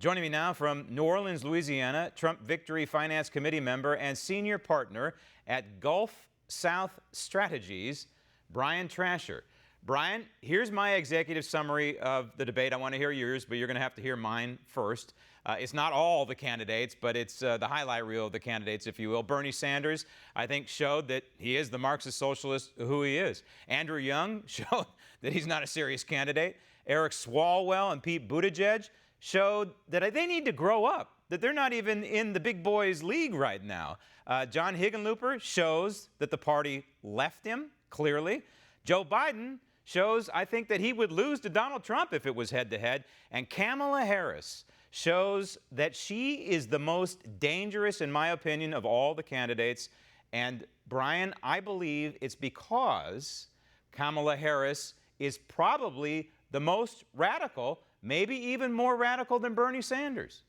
Joining me now from New Orleans, Louisiana, Trump Victory Finance Committee member and senior partner at Gulf South Strategies, Brian Trascher. Brian, here's my executive summary of the debate. I want to hear yours, but you're going to have to hear mine first. It's not all the candidates, but it's the highlight reel of the candidates, if you will. Bernie Sanders, I think, showed that he is the Marxist socialist who he is. Andrew Young showed that he's not a serious candidate. Eric Swalwell and Pete Buttigieg showed that they need to grow up, that they're not even in the big boys league right now. John Hickenlooper shows that the party left him, clearly. Joe Biden shows, I think, that he would lose to Donald Trump if it was head-to-head. And Kamala Harris shows that she is the most dangerous, in my opinion, of all the candidates. And, Brian, I believe it's because Kamala Harris is probably the most radical, maybe even more radical than Bernie Sanders.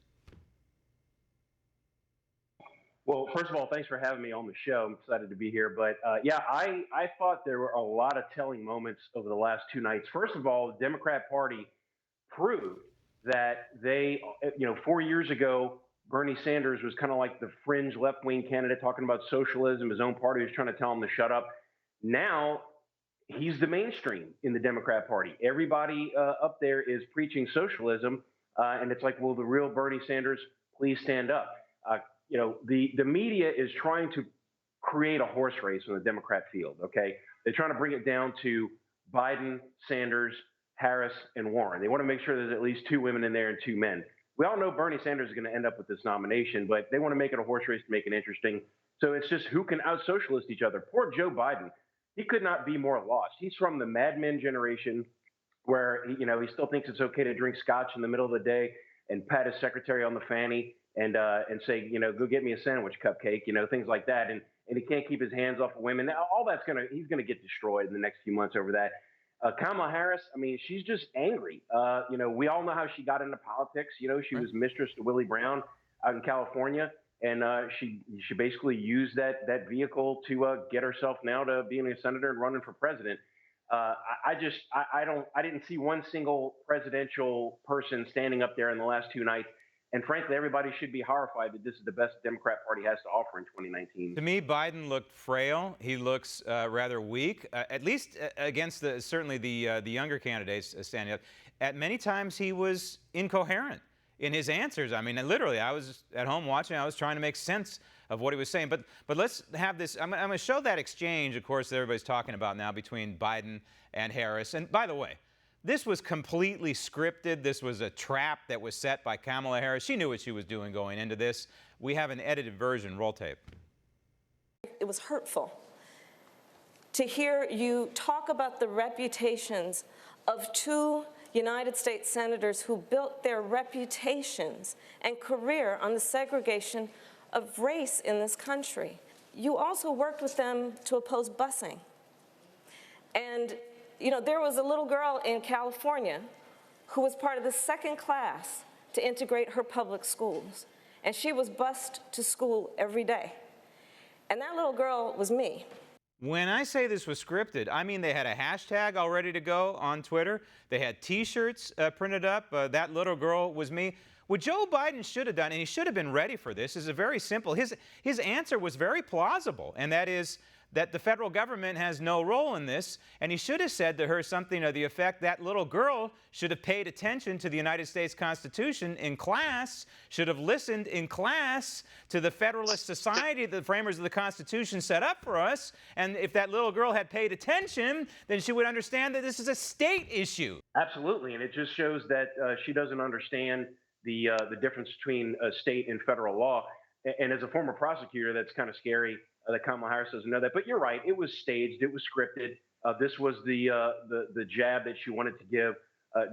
Well, first of all, thanks for having me on the show. I'm excited to be here. But yeah, I thought there were a lot of telling moments over the last two nights. First of all, the Democrat Party proved that they, 4 years ago, Bernie Sanders was kind of like the fringe left-wing candidate talking about socialism. His own party was trying to tell him to shut up. Now he's the mainstream in the Democrat Party. Everybody up there is preaching socialism. And it's like, will the real Bernie Sanders please stand up? The media is trying to create a horse race in the Democrat field, okay? They're trying to bring it down to Biden, Sanders, Harris, and Warren. They want to make sure there's at least two women in there and two men. We all know Bernie Sanders is going to end up with this nomination, but they want to make it a horse race to make it interesting. So it's just who can out-socialist each other. Poor Joe Biden. He could not be more lost. He's from the Mad Men generation where, he still thinks it's okay to drink scotch in the middle of the day and pat his secretary on the fanny and say, go get me a sandwich, cupcake, things like that. And he can't keep his hands off of women. All that's he's going to get destroyed in the next few months over that. Kamala Harris, she's just angry. We all know how she got into politics. She was mistress to Willie Brown out in California. And she basically used that vehicle to get herself now to being a senator and running for president. I didn't see one single presidential person standing up there in the last two nights. And frankly, everybody should be horrified that this is the best the Democrat Party has to offer in 2019. To me, Biden looked frail. He looks rather weak, at least against certainly the younger candidates standing up. At many times, he was incoherent in his answers. Literally, I was at home watching. I was trying to make sense of what he was saying. But let's have this. I'm going to show that exchange, of course, that everybody's talking about now between Biden and Harris. And by the way, this was completely scripted. This was a trap that was set by Kamala Harris. She knew what she was doing going into this. We have an edited version. Roll tape. It was hurtful to hear you talk about the reputations of two United States senators who built their reputations and career on the segregation of race in this country. You also worked with them to oppose busing. And there was a little girl in California who was part of the second class to integrate her public schools. And she was bused to school every day. And that little girl was me. When I say this was scripted, I mean they had a hashtag all ready to go on Twitter. They had T-shirts printed up. That little girl was me. What Joe Biden should have done, and he should have been ready for this, is very simple. His answer was very plausible, and that is that the federal government has no role in this, and he should have said to her something to the effect that little girl should have paid attention to the United States Constitution in class, should have listened in class to the Federalist Society that the framers of the Constitution set up for us, and if that little girl had paid attention, then she would understand that this is a state issue. Absolutely, and it just shows that she doesn't understand the difference between state and federal law. And as a former prosecutor, that's kind of scary that Kamala Harris doesn't know that. But you're right; it was staged, it was scripted. This was the jab that she wanted to give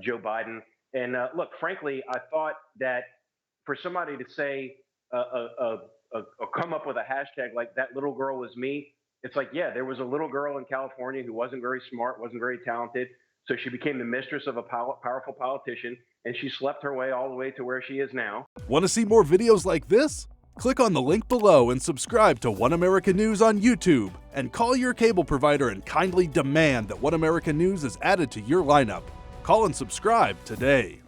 Joe Biden. And look, frankly, I thought that for somebody to say come up with a hashtag like "that little girl was me," it's like, yeah, there was a little girl in California who wasn't very smart, wasn't very talented, so she became the mistress of a powerful politician, and she slept her way all the way to where she is now. Want to see more videos like this? Click on the link below and subscribe to One America News on YouTube, and call your cable provider and kindly demand that One America News is added to your lineup. Call and subscribe today.